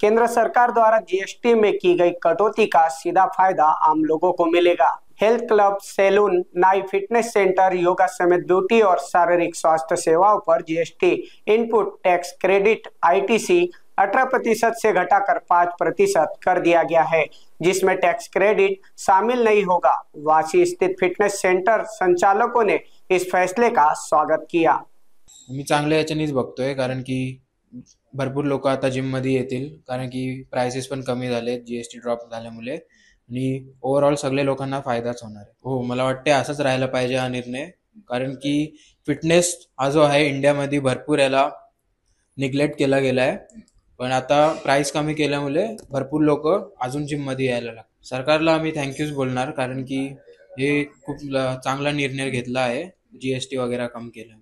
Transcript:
केंद्र सरकार द्वारा जीएसटी में की गई कटौती का सीधा फायदा आम लोगों को मिलेगा। हेल्थ क्लब, सैलून, नाई, फिटनेस सेंटर, योगा समेत ब्यूटी और शारीरिक स्वास्थ्य सेवाओं पर GST input tax credit ITC 18% से घटाकर 5% कर दिया गया है, जिसमें टैक्स क्रेडिट शामिल नहीं होगा। वाशी स्थित फिटनेस सेंटर संचालकों ने इस फैसले का स्वागत किया। मी चांगल्या याच्यानेच बघतोय, कारण की भरपूर लोक आता जिममध्ये येतील, कारण की प्राइसेस पण कमी झाले जीएसटी ड्रॉप झाल्यामुळे आणि ओव्हरऑल सगळे लोकांना फायदाच होणार आहे। हो, मला वाटते असंच राहायला पाहिजे हा निर्णय, कारण की फिटनेस हा जो आहे इंडियामध्ये भरपूर याला निग्लेक्ट केला गेला आहे, पण आता प्राइस कमी केल्यामुळे भरपूर लोक अजून जिममध्ये यायला लागले। सरकारला आम्ही थँक्यूच बोलणार, कारण की हे खूप चांगला निर्णय घेतला आहे जीएसटी वगैरे कमी केला।